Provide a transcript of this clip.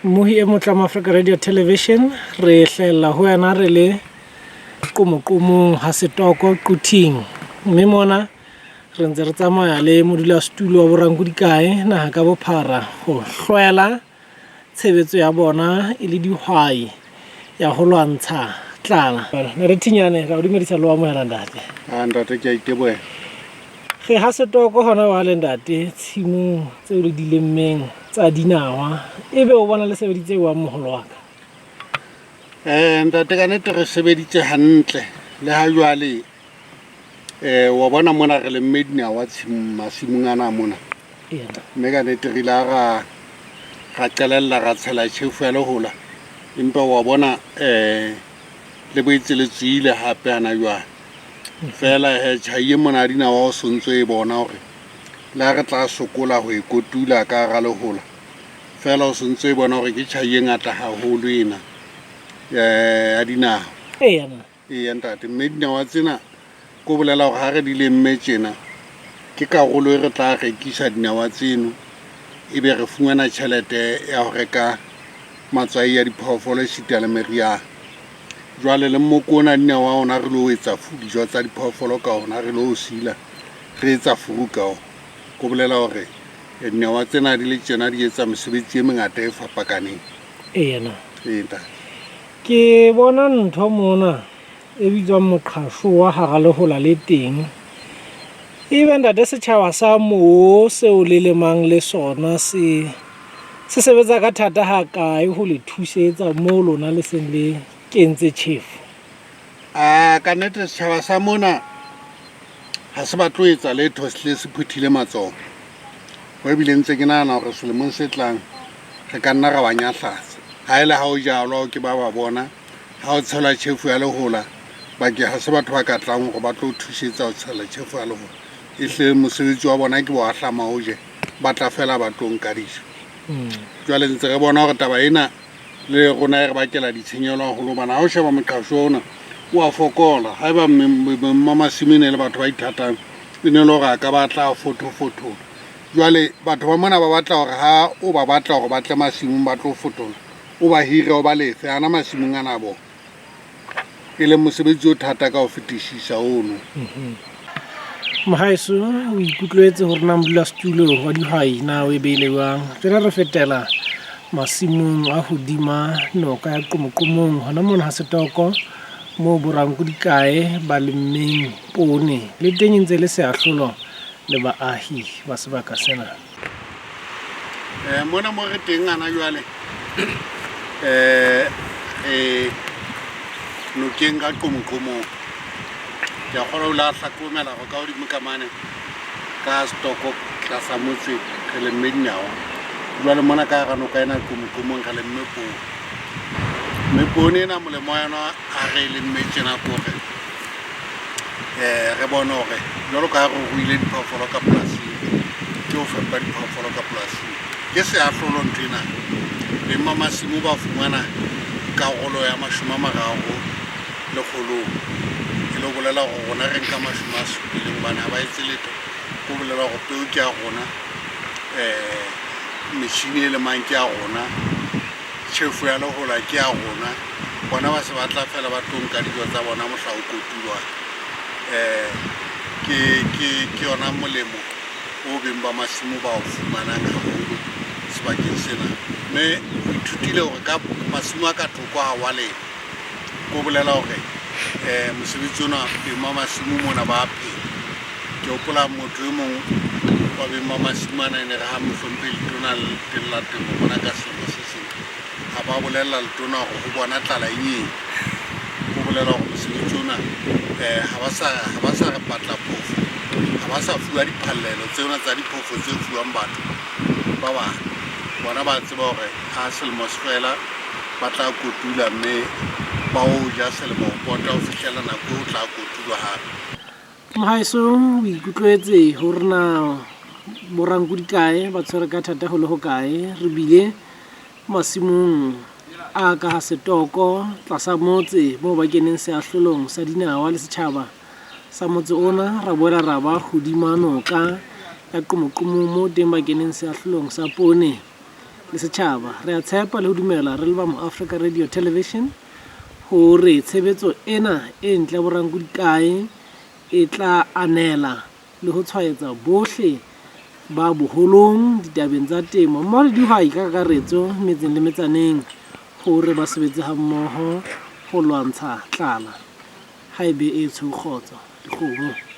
Mohi e motla Afrika Radio Television re hlella ho yana re le Qomoqonong Ha Setoko Quthing. Mme mona re ntse re tsamaya le modulasetulo wa Borankulikae naha ka bophara ho hlwela tshebetso ya bona e le dihwai ya ho loants'a tlala. Re Thinyane ra o dumedisa le wa moela ntate. Ntate ke a itebohela. Re Ha Setoko hona wa le ntate tshimong tseo le di lemmeng tsa dinawa ebe o bona le sebeditse wa moholo wa ka. Ntate ka nnete re sebeditse hantle le ha jwale wa bona mona re lemme dinawa masimong ana mona. Mme ka nnete re la ra qalella ra tshela tjhefu ya lehola empa wa bona le boetse le tswile hape hana jwale. Fela tjhai e mona dinawa o sontso e bona hore la re tla sokola ho ikotula ka ra lehola. Fela o sontso e bona hore ke tjhai e ngata haholo ena ya dinawa. Ntate, mme dinawa tsena ko bolela hore ha re di lemme tjena ke karolo e re tla rekisa dinawa tseno ebe re fumana tjhelete ya ho reka matswai ya diphoofolo esita le meriana. Jwale le mmoko ona dinawa ona re lo etsa dijo tsa diphoofolo ka ona, re lo sila re etsa furu ka ona. Ko bolela hore dinawa tsena di le tjena di etsa mesebetsi e mengata e fapakaneng. Ke bona ntho mona e bitswang moqhasho wa hara lehola le teng. Ebe ntate setjhaba sa moho seo le lemang le sona se sebetsa ka thata ha kae ho le thusetsa moo lona le seng le kentse tjhefu? Ka nnete setjhaba sa mona ha se batlo etsa letho se se phuthile matsoho. Ho ebile ntse ke nahana hore selemong se tlang re ka nna ra ba nyahlatsa. Ha ele ha o jalwa ke ba bona ha o tshela tjhefu ya lehola bake ha se batho ba ka tlang hore ba tlo thusetsa ho tshela tjhefu ya lehola. Ehle mosebetsi wa bona ke wa hlama ho je ba tla fela ba tlo nka dijo. Jwale ntse re bona hore taba ena le rona re bakela ditshenyehelo haholo bana ha o sheba moqhasho ona wa fokola. Haeba mamasimene le batho ba ithatang e ne le hore a ka batla fotofoto. Jwale batho ba mona ba batla hore ha o ba batla hore ba tle masimong ba tlo fotola o ba hire o ba lefe ana masimong ana bona e le mosebetsi o thata ka ho fetisisa ono. Mohaeso o ikutlwetse hore na modulasetulo wa dihwai na o e beile jwang? Jwale re fetela masimong a hodima noka ya Qomoqonong hona mona Ha Setoko moo Borankulikae ba lemmeng poone le teng ntse le seahlolong le baahi ba sebaka sena. Mona mo re teng ana jwale nokeng ka Qomoqonong ke a kgona ho la hlokomela go ka hodimo ka mane ka Setoko tlasa motse re lemme dinawa. Jwale mona ka hara noka ena Qomoqonong re lemme poone. Mme poone ena molemo wa yona ha re lemme tjena ke hore re bone hore jwalo ka ha re ruile diphoofolo ka polasing ke ho fepa diphoofolo ka polasing ke seahlolo ntho ena. Le mamasimo ba fumana karolo ya 30%. E lo bolela hore rona re nka 70 bana ba etse letho. Ko bolela hore peo ke ya rona, metjhini e lemang ke ya rona, tjhefu ya lehola ke ya rona. Bona ba se ba tla fela ba tlo nka dijo tsa bona mohla o kotulwa. Ke yona molemo o beng ba masimo ba o fumanang haholo sebakeng sena. Mme o ithutile hore ka masimo a ka thoko ha wa lema. Ko bolela hore mosebetsi ona beng ba masimo mona ba phela. Ke hopola motho e mong wa beng ba masimo ana ene re ha mohlomphe letona le tella temo mona ka selemo se seng. Ha ba bolella letona hore ho bona tlala e nyeng. Ko bolela hore mosebetsi ona ha ba sa re patla phofo, ha ba sa fuwa diphallelo tsena tsa diphofo tse fuwang batho ba bang. Bona ba tseba hore ha selemo se fela ba tla kotula mme ba o ja selemo ho pota ho fihlela nako o tla kotulwa hape. Mohaeso o ikutlwetse hore na Borankulikae ba tshwere ka thata ho le hokae? Re bile masimong a ka Ha Setoko tlasa motse moo ba keneng seahlolong sa dinawa le setjhaba sa motse ona. Ra boela ra ba hodima noka ya Qomoqonong moo teng ba keneng seahlolong sa poone le setjhaba. Re a tshepa le ho dumela re le ba mo Afrika Radio Television hore tshebetso ena e ntle ya Borankulikae e tla anela le ho tshwaetsa bohle ba boholong ditabeng tsa temo mmoho le dihwai ka kakaretso metseng le metsaneng hore ba sebetse hammoho ho lwantsha tlala haebe e tshokgotsa dikgomo.